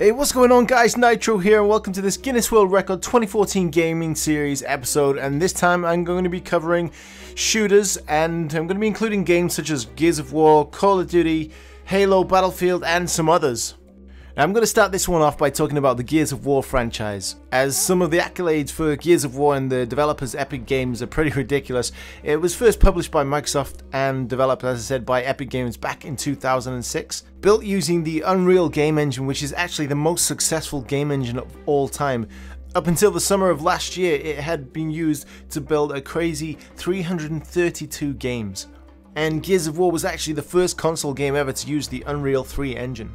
Hey, what's going on guys, Nitro here and welcome to this Guinness World Record 2014 Gaming Series episode, and this time I'm going to be covering shooters and I'm going to be including games such as Gears of War, Call of Duty, Halo, Battlefield and some others. Now, I'm going to start this one off by talking about the Gears of War franchise, as some of the accolades for Gears of War and the developers Epic Games are pretty ridiculous. It was first published by Microsoft and developed, as I said, by Epic Games back in 2006. Built using the Unreal game engine, which is actually the most successful game engine of all time. Up until the summer of last year, it had been used to build a crazy 332 games. And Gears of War was actually the first console game ever to use the Unreal 3 engine.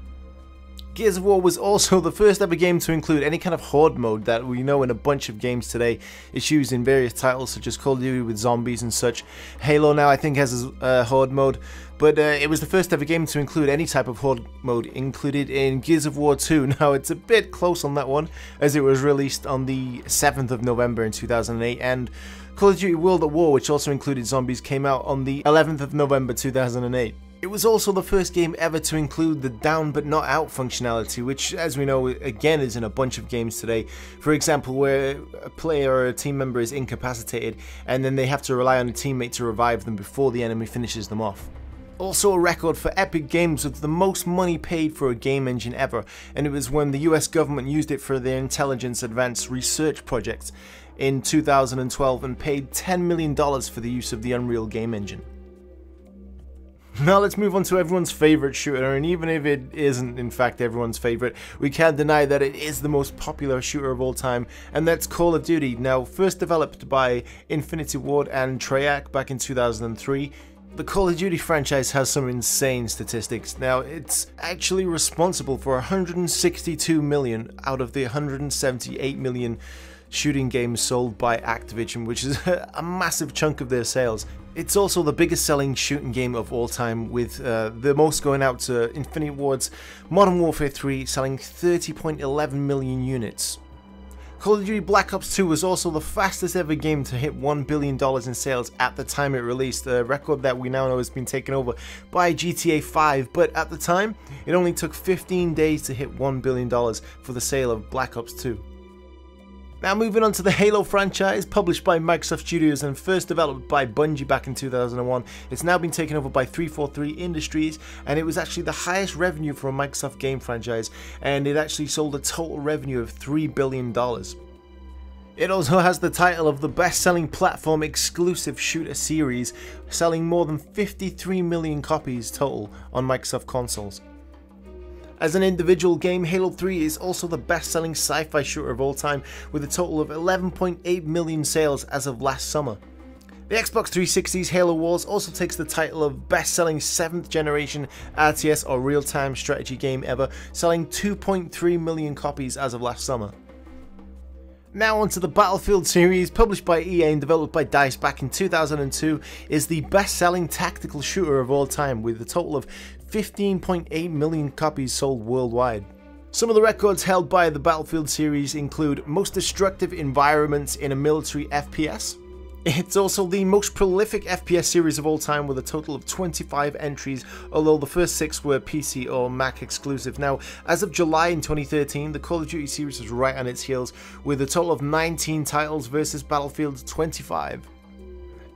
Gears of War was also the first ever game to include any kind of horde mode that we know in a bunch of games today. It's used in various titles such as Call of Duty with zombies and such. Halo now I think has a horde mode, but it was the first ever game to include any type of horde mode included in Gears of War 2. Now it's a bit close on that one, as it was released on the 7th of November in 2008, and Call of Duty World at War, which also included zombies, came out on the 11th of November 2008. It was also the first game ever to include the down but not out functionality, which, as we know, again is in a bunch of games today. For example, where a player or a team member is incapacitated and then they have to rely on a teammate to revive them before the enemy finishes them off. Also a record for Epic Games with the most money paid for a game engine ever, and it was when the US government used it for their Intelligence Advanced Research project in 2012 and paid $10 million for the use of the Unreal game engine. Now let's move on to everyone's favourite shooter, and even if it isn't in fact everyone's favourite, we can't deny that it is the most popular shooter of all time, and that's Call of Duty. Now, first developed by Infinity Ward and Treyarch back in 2003, the Call of Duty franchise has some insane statistics. Now, it's actually responsible for 162 million out of the 178 million shooting games sold by Activision, which is a massive chunk of their sales. It's also the biggest selling shooting game of all time, with the most going out to Infinity Ward's Modern Warfare 3 selling 30.11 million units. Call of Duty Black Ops 2 was also the fastest ever game to hit $1 billion in sales at the time it released, a record that we now know has been taken over by GTA 5, but at the time it only took 15 days to hit $1 billion for the sale of Black Ops 2. Now moving on to the Halo franchise, published by Microsoft Studios and first developed by Bungie back in 2001. It's now been taken over by 343 Industries, and it was actually the highest revenue for a Microsoft game franchise, and it actually sold a total revenue of $3 billion. It also has the title of the best-selling platform exclusive shooter series, selling more than 53 million copies total on Microsoft consoles. As an individual game, Halo 3 is also the best-selling sci-fi shooter of all time, with a total of 11.8 million sales as of last summer. The Xbox 360's Halo Wars also takes the title of best-selling 7th generation RTS or real-time strategy game ever, selling 2.3 million copies as of last summer. Now onto the Battlefield series, published by EA and developed by DICE back in 2002, is the best-selling tactical shooter of all time, with a total of 15.8 million copies sold worldwide. Some of the records held by the Battlefield series include most destructive environments in a military FPS. It's also the most prolific FPS series of all time, with a total of 25 entries, although the first 6 were PC or Mac exclusive. Now, as of July in 2013, the Call of Duty series was right on its heels, with a total of 19 titles versus Battlefield's 25.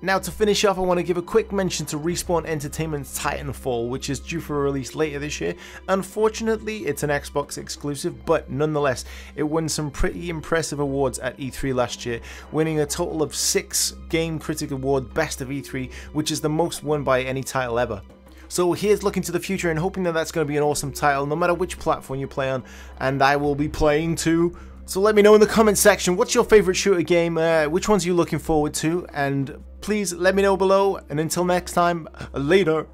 Now to finish off, I want to give a quick mention to Respawn Entertainment's Titanfall, which is due for release later this year. Unfortunately, it's an Xbox exclusive, but nonetheless, it won some pretty impressive awards at E3 last year, winning a total of 6 Game Critic Award Best of E3, which is the most won by any title ever. So here's looking to the future and hoping that that's going to be an awesome title, no matter which platform you play on, and I will be playing too. So let me know in the comment section, what's your favourite shooter game, which ones are you looking forward to, and please let me know below, and until next time, later.